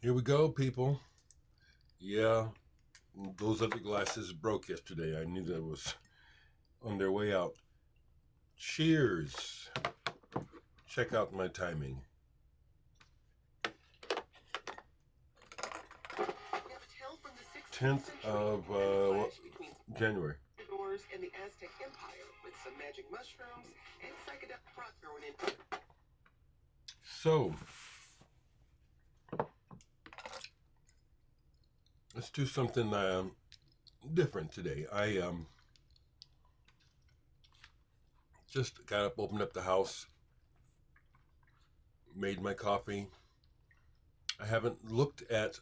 Here we go, people. Yeah, those other glasses broke yesterday. I knew that was on their way out. Cheers. Check out my timing. Tenth of January. And the Aztec Empire with some magic mushrooms and psychedelic rock thrown in. So, let's do something different today. I just got up, opened up the house, made my coffee. I haven't looked at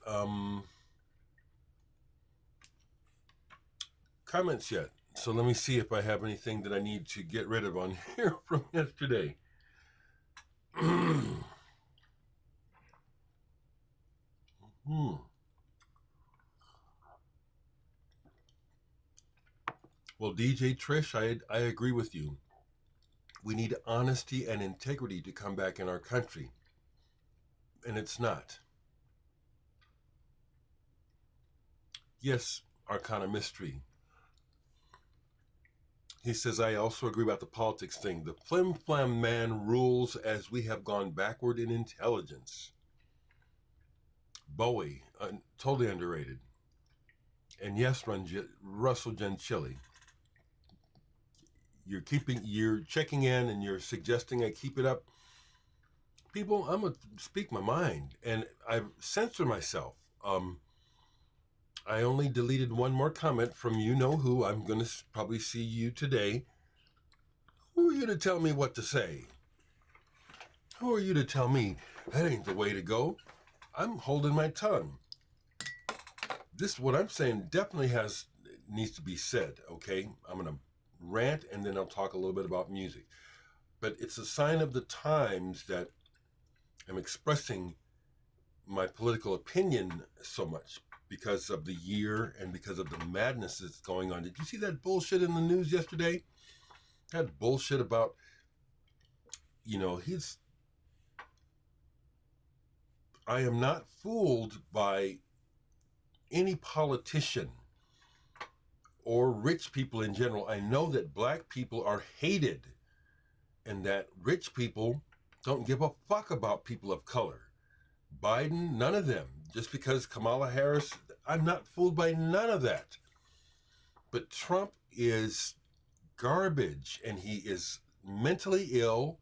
comments yet. So let me see if I have anything that I need to get rid of on here from yesterday. Well, DJ Trish, I agree with you. We need honesty and integrity to come back in our country. And it's not. Yes, Arcana Mystery. He says, I also agree about the politics thing. The flim-flam man rules as we have gone backward in intelligence. Bowie, totally underrated. And yes, Russell Gentili. You're checking in and you're suggesting I keep it up. People, I'm going to speak my mind. And I censor myself. I only deleted one more comment from you-know-who. I'm going to probably see you today. Who are you to tell me what to say? Who are you to tell me that ain't the way to go? I'm holding my tongue. This, what I'm saying, definitely needs to be said, okay? I'm going to rant and then I'll talk a little bit about music. But it's a sign of the times that I'm expressing my political opinion so much because of the year and because of the madness that's going on. Did you see that bullshit in the news yesterday? That bullshit about, I am not fooled by any politician or rich people in general. I know that black people are hated and that rich people don't give a fuck about people of color. Biden, none of them. Just because Kamala Harris, I'm not fooled by none of that. But Trump is garbage and he is mentally ill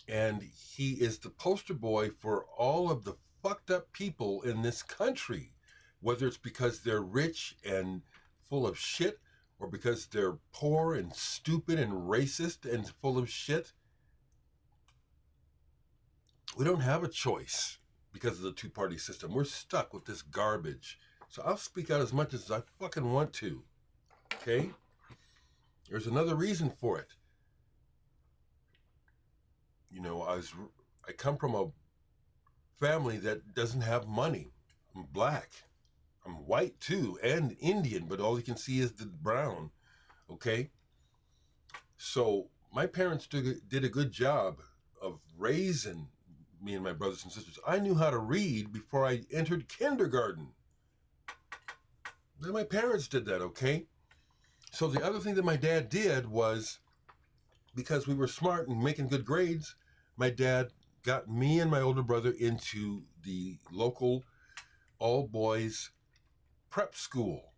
and he is the poster boy for all of the fucked up people in this country, whether it's because they're rich and full of shit or because they're poor and stupid and racist and full of shit. We don't have a choice because of the two-party system. We're stuck with this garbage. So I'll speak out as much as I fucking want to. Okay? There's another reason for it. I come from a family that doesn't have money. I'm black. I'm white too, and Indian, but all you can see is the brown. Okay? So my parents did a good job of raising me and my brothers and sisters. I knew how to read before I entered kindergarten. Then my parents did that, okay? So the other thing that my dad did was, because we were smart and making good grades, my dad got me and my older brother into the local all-boys prep school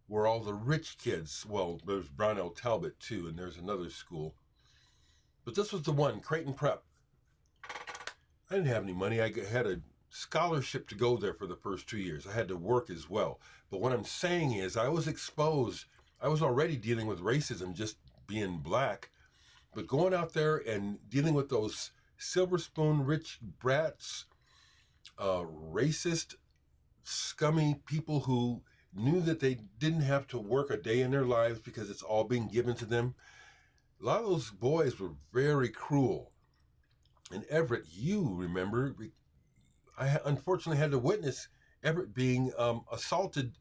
where all the rich kids, well, there's Brownell Talbot too, and there's another school. But this was the one, Creighton Prep. I didn't have any money. I had a scholarship to go there for the first 2 years. I had to work as well. But what I'm saying is I was exposed. I was already dealing with racism just being black. But going out there and dealing with those silver spoon rich brats, racist, scummy people who knew that they didn't have to work a day in their lives because it's all being given to them. A lot of those boys were very cruel. And Everett, you remember, I unfortunately had to witness Everett being assaulted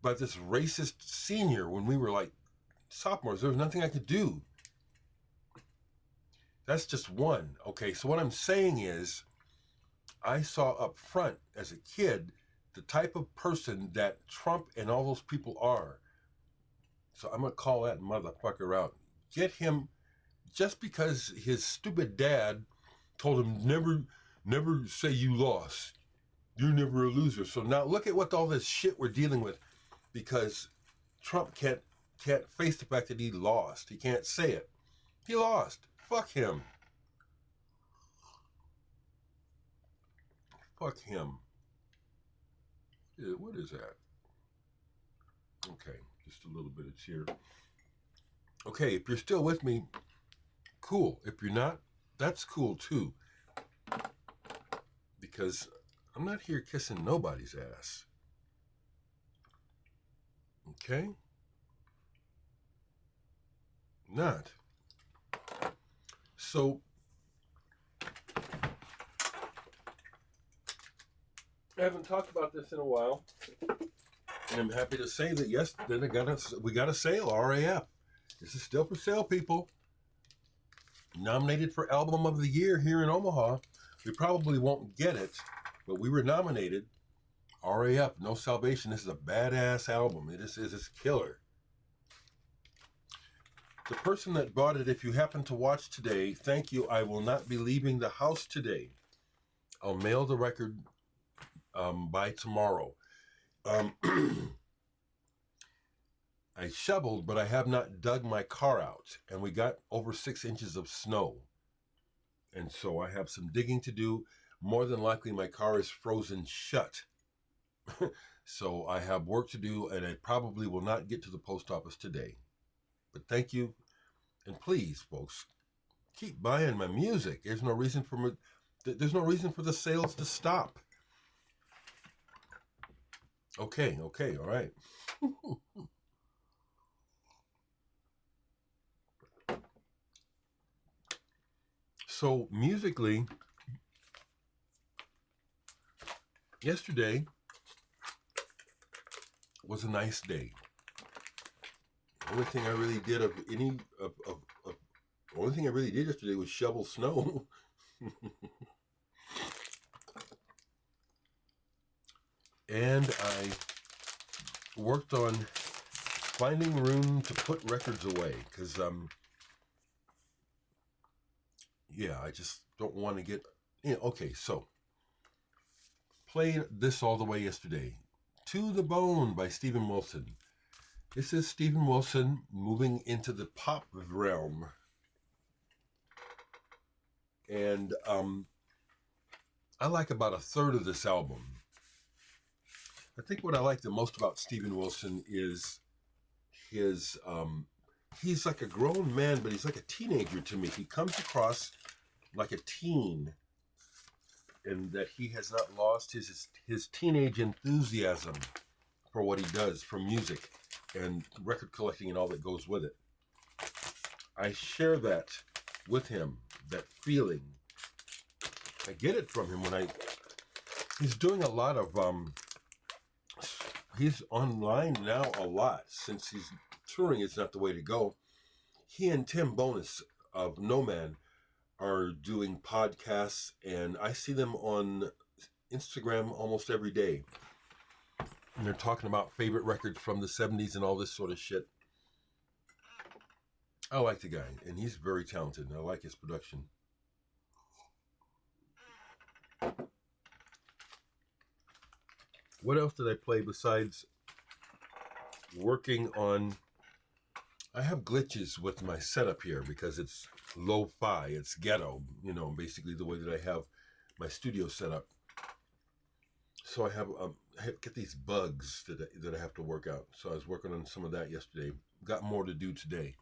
by this racist senior when we were like sophomores. There was nothing I could do. That's just one. Okay, so what I'm saying is I saw up front as a kid the type of person that Trump and all those people are. So I'm going to call that motherfucker out. Get him, just because his stupid dad told him never say you lost. You're never a loser. So now look at what all this shit we're dealing with, because Trump can't face the fact that he lost. He can't say it. He lost. Fuck him. Fuck him. What is that? Okay, just a little bit of cheer. Okay, if you're still with me, cool. If you're not, that's cool too. Because I'm not here kissing nobody's ass. Okay? Not. So, I haven't talked about this in a while, and I'm happy to say that yes, then we got a sale, RAF. This is still for sale, people. Nominated for Album of the Year here in Omaha. We probably won't get it, but we were nominated. RAF, No Salvation. This is a badass album. It's killer. The person that bought it, if you happen to watch today, thank you. I will not be leaving the house today. I'll mail the record by tomorrow. I shoveled, but I have not dug my car out, and we got over 6 inches of snow. And so I have some digging to do. More than likely, my car is frozen shut. So I have work to do, and I probably will not get to the post office today. But thank you, and please, folks, keep buying my music. There's no reason for the sales to stop. Okay, all right. So musically, yesterday was a nice day. The only thing I really did yesterday was shovel snow. And I worked on finding room to put records away, because I just don't want to get okay, so played this all the way yesterday. To the Bone by Steven Wilson. This is Steven Wilson moving into the pop realm. And I like about a third of this album. I think what I like the most about Steven Wilson is his he's like a grown man, but he's like a teenager to me. He comes across like a teen, and that he has not lost his teenage enthusiasm for what he does, for music and record collecting and all that goes with it. I share that with him, that feeling. I get it from him when he's doing a lot of he's online now a lot. Since he's touring, it's not the way to go. He and Tim Bonus of No Man are doing podcasts, and I see them on Instagram almost every day. And they're talking about favorite records from the 70s and all this sort of shit. I like the guy, and he's very talented, and I like his production. What else did I play besides working on... I have glitches with my setup here because it's lo-fi, it's ghetto, basically the way that I have my studio set up. So I get these bugs that I have to work out. So I was working on some of that yesterday. Got more to do today.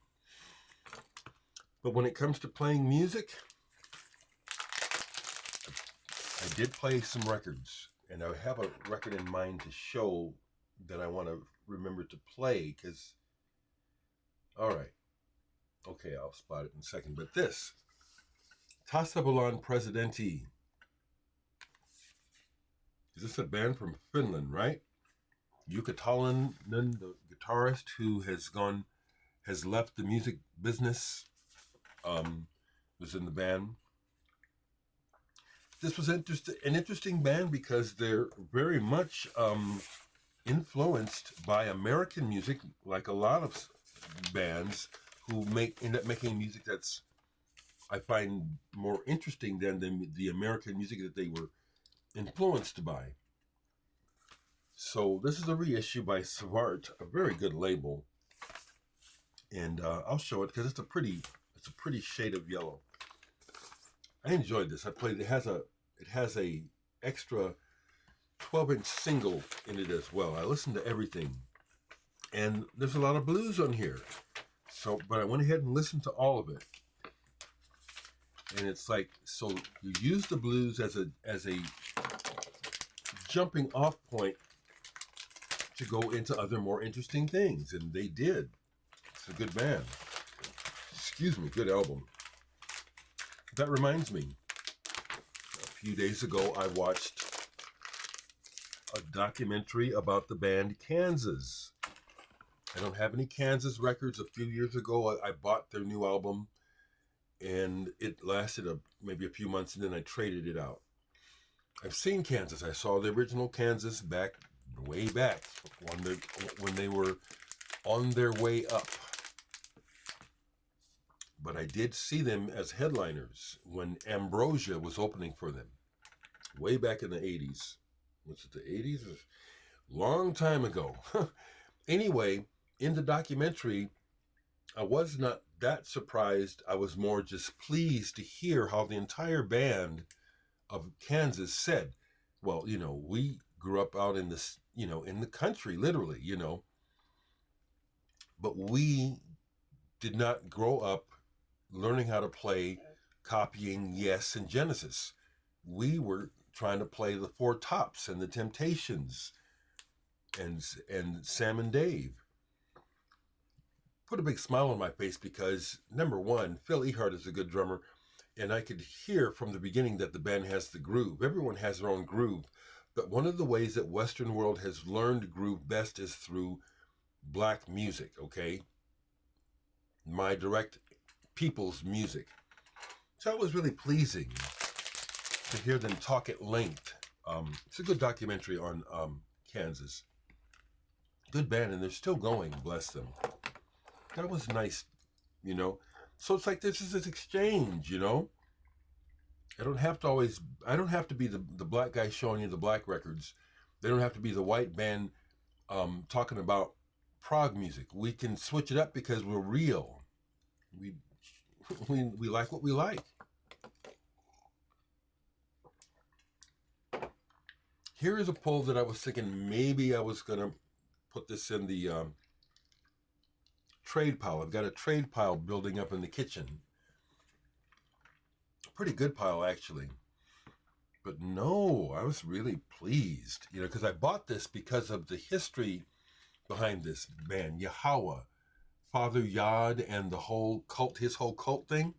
But when it comes to playing music, I did play some records, and I have a record in mind to show that I want to remember to play, because, all right, okay, I'll spot it in a second. But this, Tasavallan Presidentti. Is this a band from Finland, right? Jukka Talonen, the guitarist who has left the music business, was in the band. this was an interesting band because they're very much influenced by American music, like a lot of bands who end up making music that's I find more interesting than the American music that they were influenced by. So this is a reissue by Savart, a very good label, and I'll show it because it's a pretty shade of yellow. I enjoyed this. I played. It has a extra 12-inch single in it as well. I listened to everything, and there's a lot of blues on here. So, but I went ahead and listened to all of it, and it's like, so you use the blues as a jumping off point to go into other more interesting things, and they did. It's a good band. Excuse me, good album. That reminds me, a few days ago I watched a documentary about the band Kansas. I don't have any Kansas records. A few years ago I bought their new album, and it lasted maybe a few months, and then I traded it out. I've seen Kansas. I saw the original Kansas way back when they were on their way up. But I did see them as headliners when Ambrosia was opening for them, way back in the 80s. Was it the 80s? Long time ago. Anyway, in the documentary, I was not that surprised. I was more just pleased to hear how the entire band of Kansas said, well, we grew up out in this, in the country, literally, but we did not grow up learning how to play, copying Yes and Genesis. We were trying to play the Four Tops and the Temptations and Sam and Dave. Put a big smile on my face because, number one, Phil Ehart is a good drummer, and I could hear from the beginning that the band has the groove. Everyone has their own groove, but one of the ways that Western world has learned groove best is through black music, okay? My direct people's music. So it was really pleasing to hear them talk at length. It's a good documentary on Kansas. Good band, and they're still going, bless them. That was nice, So it's like this is this exchange, I don't have to be the black guy showing you the black records. They don't have to be the white band talking about prog music. We can switch it up because we're real. We like what we like. Here is a poll that I was thinking maybe I was going to put this in the trade pile. I've got a trade pile building up in the kitchen. Pretty good pile, actually. But no, I was really pleased, because I bought this because of the history behind this band, Yahowha, Father Yod, and the whole cult, his whole cult thing.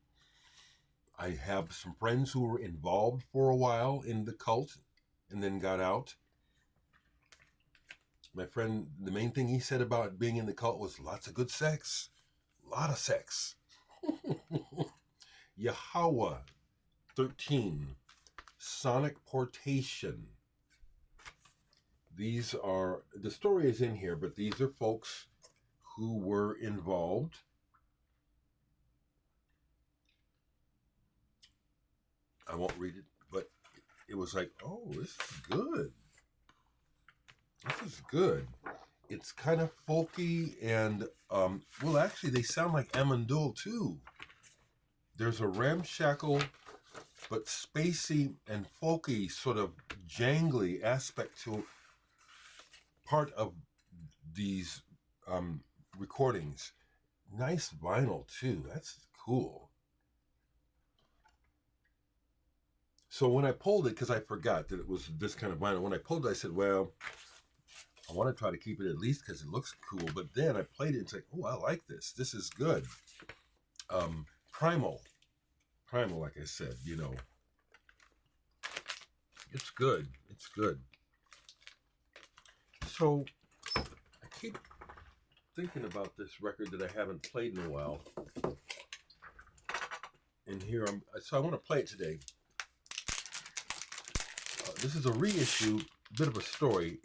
I have some friends who were involved for a while in the cult and then got out. My friend, the main thing he said about being in the cult was lots of good sex. A lot of sex. Yahowha 13, Sonic Portation. These are, the story is in here, but these are folks who were involved. I won't read it, but it was like, oh, this is good. This is good. It's kind of folky and, well, actually, they sound like Amandul too. There's a ramshackle, but spacey and folky, sort of jangly aspect to part of these recordings. Nice vinyl too. That's cool. So when I pulled it, because I forgot that it was this kind of vinyl, when I pulled it, I said, well, I want to try to keep it at least because it looks cool. But then I played it and said, oh, I like this. This is good. Primal, like I said, it's good. It's good. So I keep thinking about this record that I haven't played in a while. And here so I want to play it today. this is a reissue, bit of a story.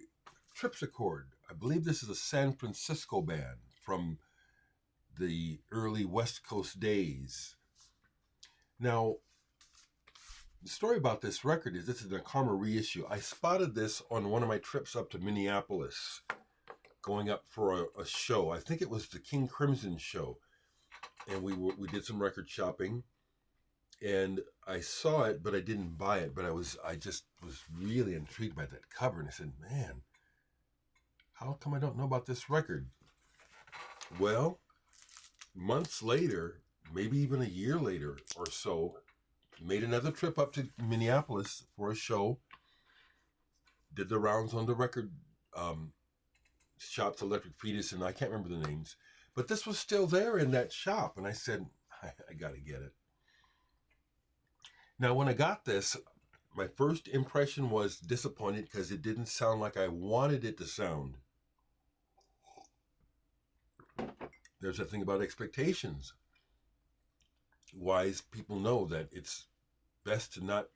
Tripsichord. I believe this is a San Francisco band from the early West Coast days. Now, the story about this record is this is a Karma reissue. I spotted this on one of my trips up to Minneapolis, going up for a show. I think it was the King Crimson show, and we did some record shopping, and I saw it, but I didn't buy it. But I just was really intrigued by that cover, and I said, "Man, how come I don't know about this record?" Well, months later, maybe even a year later or so, made another trip up to Minneapolis for a show. Did the rounds on the record shops, Electric Fetus, and I can't remember the names. But this was still there in that shop, and I said, I got to get it. Now, when I got this, my first impression was disappointed because it didn't sound like I wanted it to sound. There's that thing about expectations. Wise people know that it's best to not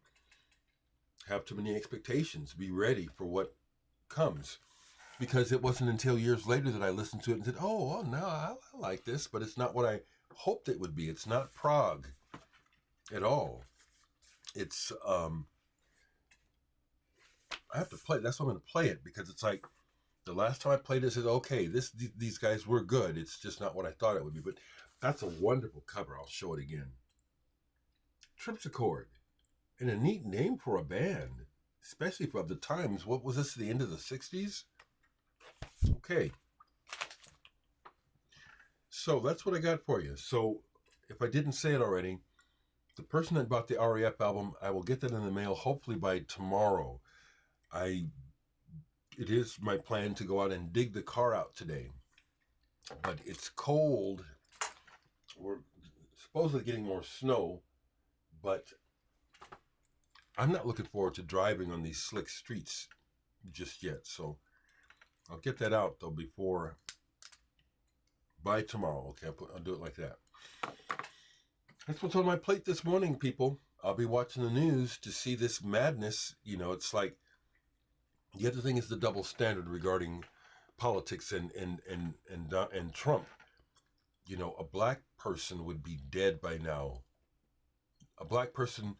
have too many expectations. Be ready for what comes. Because it wasn't until years later that I listened to it and said, oh no, I like this, but it's not what I hoped it would be. It's not prog at all. It's, I have to play it. That's why I'm going to play it, because it's like, the last time I played it, I said, okay, these guys were good. It's just not what I thought it would be. But that's a wonderful cover. I'll show it again. Tripsichord. And a neat name for a band, especially for the times. What was this, the end of the 60s? Okay. So that's what I got for you. So if I didn't say it already, the person that bought the REF album, I will get that in the mail hopefully by tomorrow. It is my plan to go out and dig the car out today. But it's cold. We're supposedly getting more snow, but I'm not looking forward to driving on these slick streets just yet. So I'll get that out though by tomorrow. Okay, I'll do it like that. That's what's on my plate this morning, people. I'll be watching the news to see this madness. You know, it's like, the other thing is the double standard regarding politics and Trump. You know, a black person would be dead by now. A black person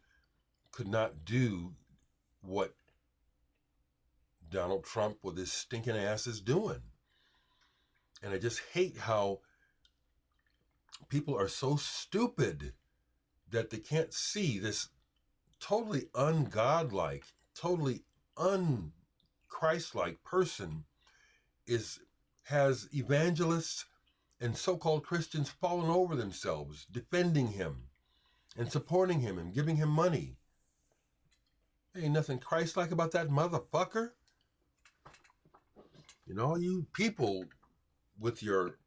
could not do what Donald Trump with his stinking ass is doing. And I just hate how people are so stupid that they can't see this totally ungodlike, totally un-Christ-like person has evangelists and so-called Christians falling over themselves, defending him and supporting him and giving him money. There ain't nothing Christ-like about that motherfucker. You know, you people with your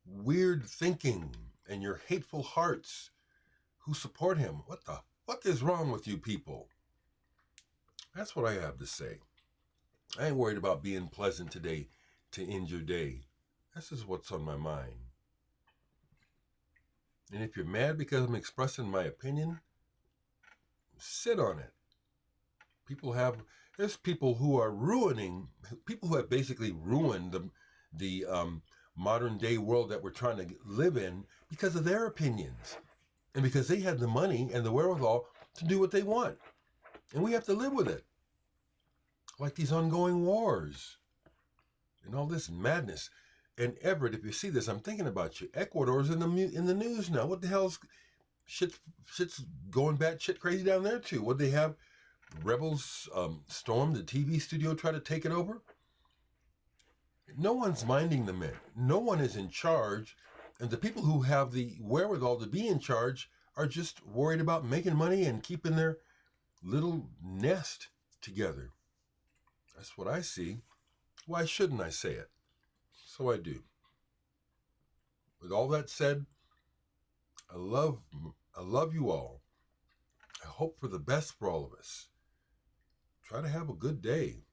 weird thinking and your hateful hearts who support him, what the fuck is wrong with you people? That's what I have to say. I ain't worried about being pleasant today to end your day. This is what's on my mind. And if you're mad because I'm expressing my opinion, sit on it. There's people who are people who have basically ruined the modern day world that we're trying to live in because of their opinions. And because they had the money and the wherewithal to do what they want. And we have to live with it. Like these ongoing wars and all this madness. And Everett, if you see this, I'm thinking about you. Ecuador's in the news now. What the hell's shit's going shit crazy down there too? What they have? Rebels storm the TV studio, try to take it over? No one's minding the men. No one is in charge. And the people who have the wherewithal to be in charge are just worried about making money and keeping their little nest together. That's what I see. Why shouldn't I say it? So I do. With all that said, I love you all. I hope for the best for all of us. Try to have a good day.